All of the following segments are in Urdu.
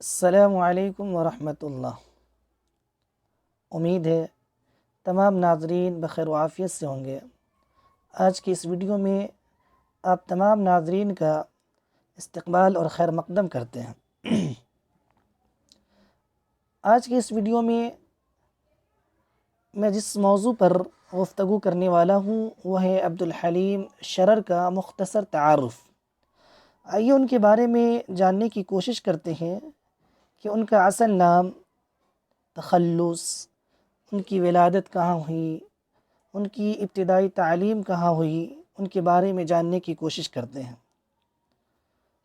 السلام علیکم ورحمۃ اللہ۔ امید ہے تمام ناظرین بخیر و عافیت سے ہوں گے۔ آج کی اس ویڈیو میں آپ تمام ناظرین کا استقبال اور خیر مقدم کرتے ہیں۔ آج کی اس ویڈیو میں جس موضوع پر گفتگو کرنے والا ہوں وہ ہے عبدالحلیم شرر کا مختصر تعارف۔ آئیے ان کے بارے میں جاننے کی کوشش کرتے ہیں کہ ان کا اصل نام، تخلص، ان کی ولادت کہاں ہوئی، ان کی ابتدائی تعلیم کہاں ہوئی، ان کے بارے میں جاننے کی کوشش کرتے ہیں۔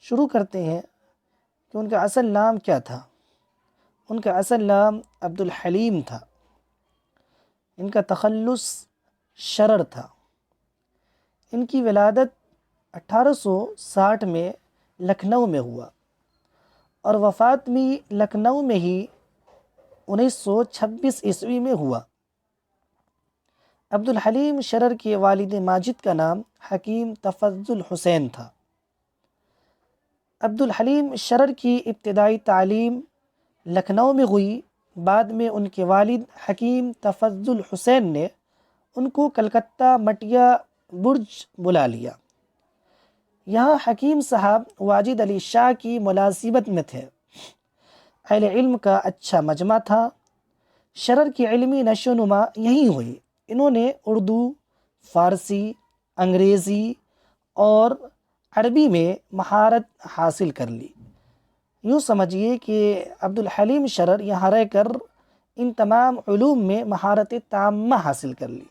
شروع کرتے ہیں کہ ان کا اصل نام کیا تھا۔ ان کا اصل نام عبدالحلیم تھا۔ ان کا تخلص شرر تھا۔ ان کی ولادت 1860 میں لکھنؤ میں ہوا اور وفات بھی لکھنؤ میں ہی 1926 عیسوی میں ہوا۔ عبدالحلیم شرر کے والد ماجد کا نام حکیم تفضل حسین تھا۔ عبدالحلیم شرر کی ابتدائی تعلیم لکھنؤ میں ہوئی۔ بعد میں ان کے والد حکیم تفضل حسین نے ان کو کلکتہ مٹیا برج بلا لیا۔ یہاں حکیم صاحب واجد علی شاہ کی ملازمت میں تھے۔ اہل علم کا اچھا مجمع تھا۔ شرر کی علمی نشو و نما یہیں ہوئی۔ انہوں نے اردو، فارسی، انگریزی اور عربی میں مہارت حاصل کر لی۔ یوں سمجھیے کہ عبدالحلیم شرر یہاں رہ کر ان تمام علوم میں مہارت تامہ حاصل کر لی۔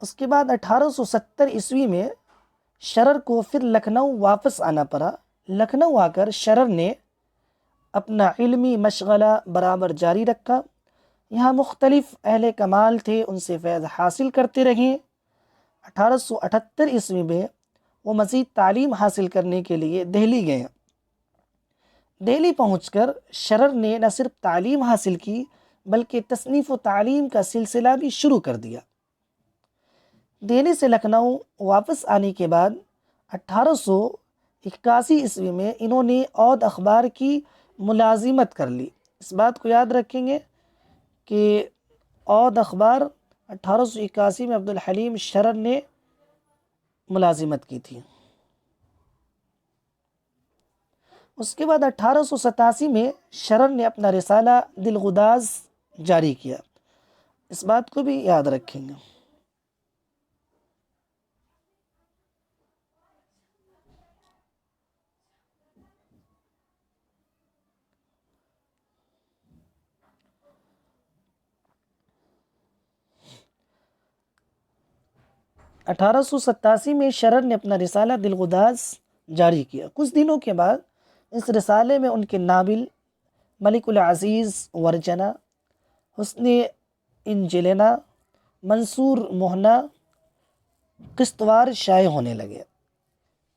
اس کے بعد 1870 عیسوی میں شرر کو پھر لکھنؤ واپس آنا پڑا۔ لکھنؤ آ کر شرر نے اپنا علمی مشغلہ برابر جاری رکھا۔ یہاں مختلف اہل کمال تھے، ان سے فیض حاصل کرتے رہے۔ 1878 عیسوی میں وہ مزید تعلیم حاصل کرنے کے لیے دہلی گئے۔ دہلی پہنچ کر شرر نے نہ صرف تعلیم حاصل کی بلکہ تصنیف و تعلیم کا سلسلہ بھی شروع کر دیا۔ دہلی سے لکھنؤ واپس آنے کے بعد 1881 عیسوی میں انہوں نے اودھ اخبار کی ملازمت کر لی۔ اس بات کو یاد رکھیں گے کہ اودھ اخبار 1881 میں عبدالحلیم شرر نے ملازمت کی تھی۔ اس کے بعد 1887 میں شرر نے اپنا رسالہ دلغداز جاری کیا۔ اس بات کو بھی یاد رکھیں گے۔ اٹھارہ سو ستاسی میں شرر نے اپنا رسالہ دلغداز جاری کیا۔ کچھ دنوں کے بعد اس رسالے میں ان کے ناول ملک العزیز ورجنہ، حسن انجلنا، منصور مہنہ، قسطوار شائع ہونے لگے۔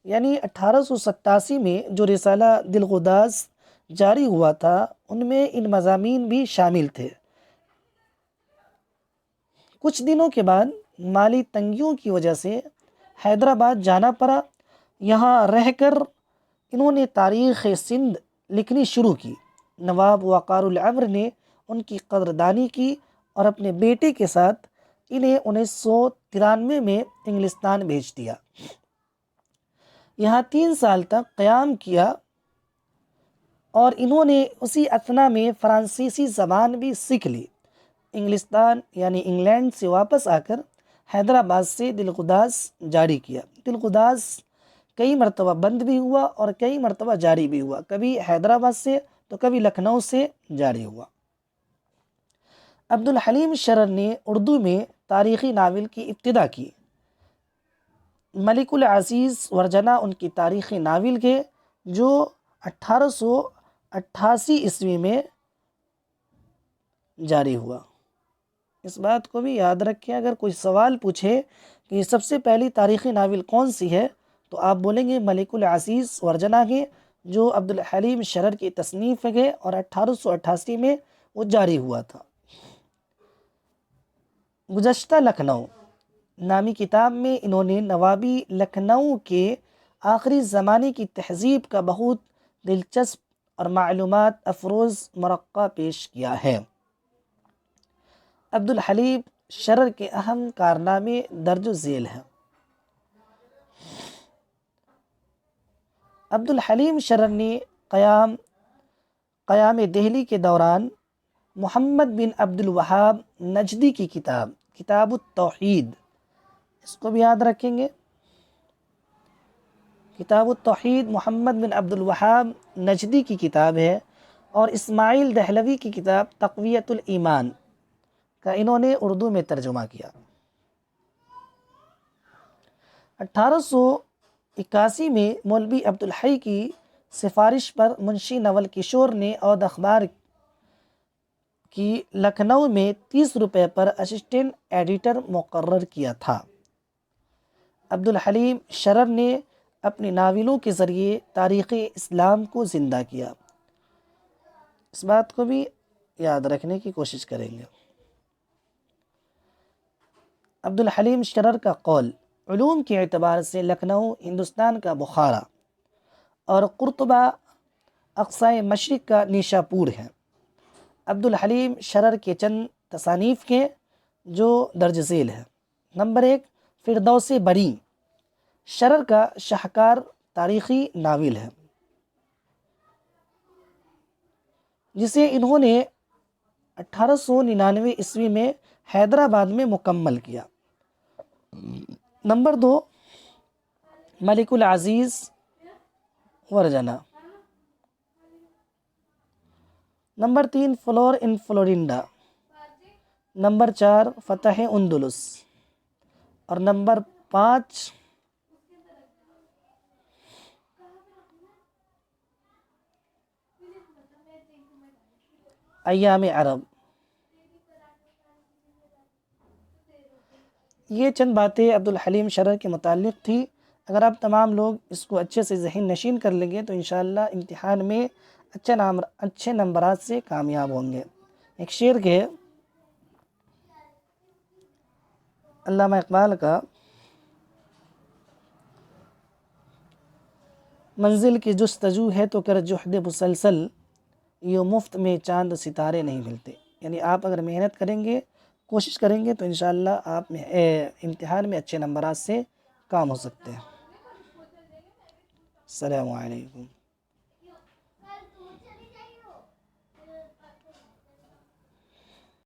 یعنی 1887 میں جو رسالہ دلغداز جاری ہوا تھا ان میں ان مضامین بھی شامل تھے۔ کچھ دنوں کے بعد مالی تنگیوں کی وجہ سے حیدرآباد جانا پڑا۔ یہاں رہ کر انہوں نے تاریخ سندھ لکھنی شروع کی۔ نواب وقار الامر نے ان کی قدردانی کی اور اپنے بیٹے کے ساتھ انہیں 1993 میں انگلستان بھیج دیا۔ یہاں 3 سال تک قیام کیا اور انہوں نے اسی اثنا میں فرانسیسی زبان بھی سیکھ لی۔ انگلستان یعنی انگلینڈ سے واپس آ کر حیدرآباد سے دلغداز جاری کیا۔ دلغداز کئی مرتبہ بند بھی ہوا اور کئی مرتبہ جاری بھی ہوا، کبھی حیدرآباد سے تو کبھی لکھنؤ سے جاری ہوا۔ عبدالحلیم شرر نے اردو میں تاریخی ناول کی ابتدا کی۔ ملک العزیز ورجنہ ان کی تاریخی ناول کے جو 1888 عیسوی میں جاری ہوا۔ اس بات کو بھی یاد رکھیں، اگر کوئی سوال پوچھے کہ سب سے پہلی تاریخی ناول کون سی ہے تو آپ بولیں گے ملک العزیز ورجنہ کے، جو عبدالحلیم شرر کی تصنیف ہے اور 1888 میں وہ جاری ہوا تھا۔ گزشتہ لکھنؤ نامی کتاب میں انہوں نے نوابی لکھنؤ کے آخری زمانے کی تہذیب کا بہت دلچسپ اور معلومات افروز مرقع پیش کیا ہے۔ عبد الحلیم شرر کے اہم کارنامے درج ذیل ہیں۔ عبد الحلیم شرر نے قیام دہلی کے دوران محمد بن عبد الوہاب نجدی کی کتاب التوحید، اس کو بھی یاد رکھیں گے، کتاب التوحید محمد بن عبد الوہاب نجدی کی کتاب ہے، اور اسماعیل دہلوی کی کتاب تقویۃ الایمان کا انہوں نے اردو میں ترجمہ کیا۔ 1881 میں مولوی عبد الحی کی سفارش پر منشی نول کشور نے اودھ اخبار کی لکھنؤ میں 30 روپے پر اسسٹنٹ ایڈیٹر مقرر کیا تھا۔ عبد الحلیم شرر نے اپنی ناولوں کے ذریعے تاریخ اسلام کو زندہ کیا۔ اس بات کو بھی یاد رکھنے کی کوشش کریں گے۔ عبد الحلیم شرر کا قول، علوم کے اعتبار سے لکھنؤ ہندوستان کا بخارا اور قرطبہ اقصائے مشرق کا نیشا پور ہے۔ عبد الحلیم شرر کے چند تصانیف کے جو درج ذیل ہے۔ نمبر 1، فردوس بری، شرر کا شاہکار تاریخی ناول ہے، جسے انہوں نے 1899 عیسوی میں حیدرآباد میں مکمل کیا۔ نمبر 2، ملک العزیز ورجنا۔ نمبر 3، فلور ان فلورنڈا۔ نمبر 4، فتح اندلس۔ اور نمبر 5، ایام عرب۔ یہ چند باتیں عبد الحلیم شرر کے متعلق تھی۔ اگر آپ تمام لوگ اس کو اچھے سے ذہن نشین کر لیں گے تو انشاءاللہ امتحان میں اچھے نمبرات سے کامیاب ہوں گے۔ ایک شعر کے علامہ اقبال کا، منزل کی جستجو ہے تو کر جہد مسلسل، یوں مفت میں چاند ستارے نہیں ملتے۔ یعنی آپ اگر محنت کریں گے، کوشش کریں گے تو انشاءاللہ آپ امتحان میں اچھے نمبرات سے کام ہو سکتے ہیں۔ السلام علیکم۔